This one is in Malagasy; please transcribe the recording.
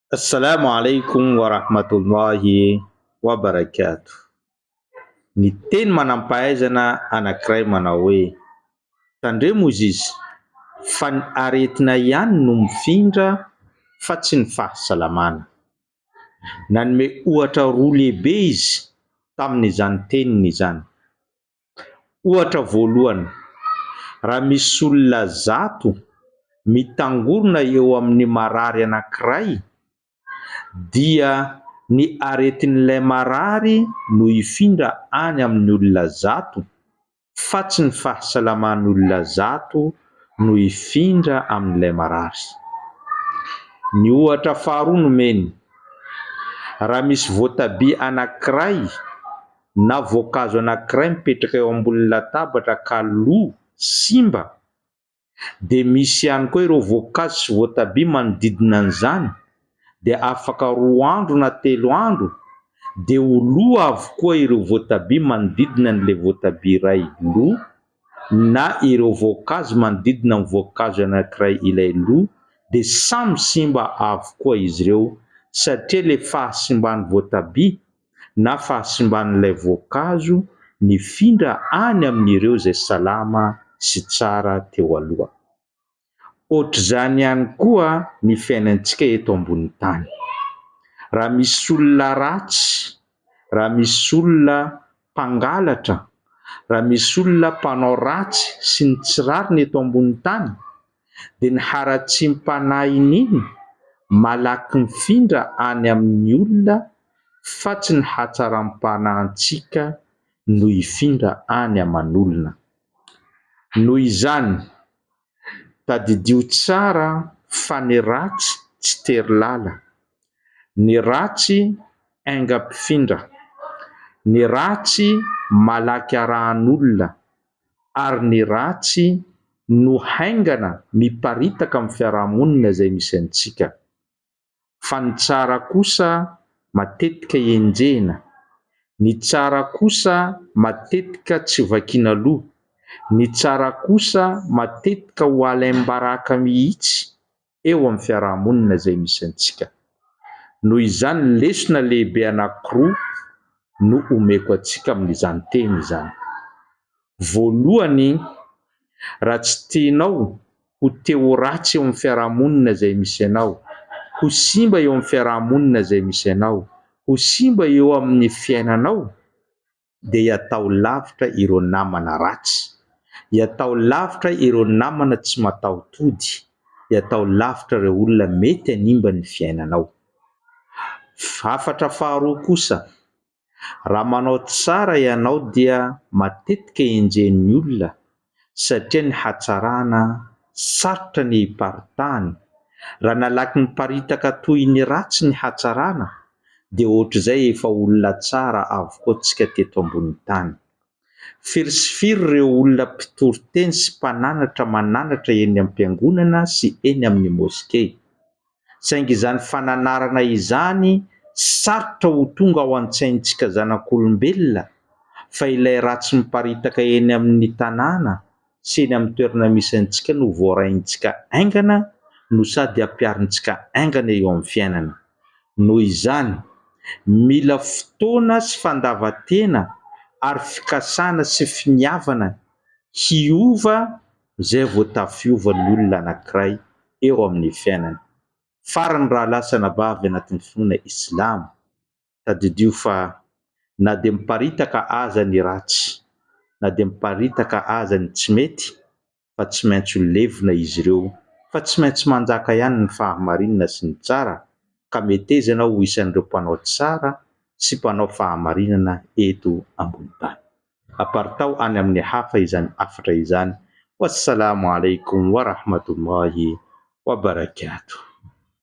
Assalamu alaikum wa rahmatullahi wa barakatuh. Ny teny manam-pahaizana anankiray manao hoe: tandremo hozy izy, fa ny aretina ihany no mifindra fa tsy ny fahasalamana. Nanome ohatra roa lehibe izy tamin'izany teniny izany. Ohatra voalohany, raha misy olona 100 mitangorona eo amin'ny marary anankiray, dia ny aretin'ilay marary no hifindra any amin'ny olona 100 fa tsy ny fahasalaman'olona 100 no hifindra amin'ilay marary. Ny ohatra faharoa nomeny, raha misy voatabia anankiray na voankazo anankiray mipetraka eo ambony latabatra ka lo simba, de misy ihany koa ireo voankazo sy voatabia manodidina an'izany, de afaka 2 andro na 3 andro de ho lo avokoa ireo voatabia manodidina an'le voatabia iray lo, na ireo voankazo manodidina ny voankazo anankiray ilay lo, de samy simba avokoa izy ireo, satria le fahasimban'ny voatabia na fahasimban'ilay voankazo nifindra any amin'ireo zay salama sy tsara teo aloha. Ohatr'izany ihany koa ny fiainantsika eto ambony tany. Raha misy olona ratsy, raha misy olona mpangalatra, raha misy olona mpanao ratsy sy ny tsy rariny eto ambony tany, de ny haratsiam-panahiny iny malaky mifindra any amin'ny olona fa tsy ny hatsaram-panahintsika no hifindra any aman'olona. Noho izany, tadidio tsara fa ny ratsy tsy tery lala, ny ratsy aingam-pifindra, ny ratsy malaky arahan'olona, ary ny ratsy no haingana miparitaka amin'ny fiarahamonina izay misy antsika. Fa ny tsara kosa matetika enjehina, ny tsara kosa matetika tsy vakiana loha, ny tsara kosa matetika ho alaim-baraka mihitsy eo amin'ny fiarahamonina izay misy antsika. Noho izany lesona lehibe anankiroa no omeko antsika amin'izany teny izany. Voalohany, raha tsy tianao ho teo ratsy eo amin'ny fiarahamonina izay misy anao, ho simba eo amin'ny fiarahamonina izay misy anao, ho simba eo amin'ny fiainanao, de hiatao lavitra ireo namana ratsy, hiatao lavitra ireo namana tsy mataho-tody, hiatao lavitra ireo olona mety hanimba ny fiainanao. Hafatra faharoa kosa, raha manao tsara ianao dia matetika enjehin'ny olona, satria ny hatsarana sarotra ny hiparitahany. Raha nalaky niparitaka toy ny ratsy ny hatsarana, de ohatr'izay efa olona tsara avokoa tsika teto ambony tany. Firy sy firy ireo olona mpitory teny sy mpananatra mananatra eny am-piangonana sy eny amin'ny moskey. Saingy izany fananarana izany sarotra ho tonga ao an-tsaintsika zanak'olombelona, fa ilay ratsy miparitaka eny amin'ny tanàna sy eny amin'ny toerana misy antsika no voaraintsika aingana, no sady ampiarintsika aingana eo amin'ny fiainana. Noho izany, mila fotoana sy fandavan-tena ary fikasana sy finiavana hiova izay vao tafiovan'ny olona anankiray eo amin'ny fiainana. Farany raha bavy anatin'ny finoana Islama, tadidio fa na de miparitaka aza ny ratsy, na de miparitaka aza ny tsy mety, fa tsy maintsy ho levona izy ireo, fa tsy maintsy manjaka ihany ny fahamarinana sy ny tsara, ka metezana ho isan'ireo mpanao tsara sy mpanao fahamarinana eto ambony tany. Aparitao any amin'ny hafa izany afatra izany. Wassalamu alaikum wa rahmatullahi wa barakatuh.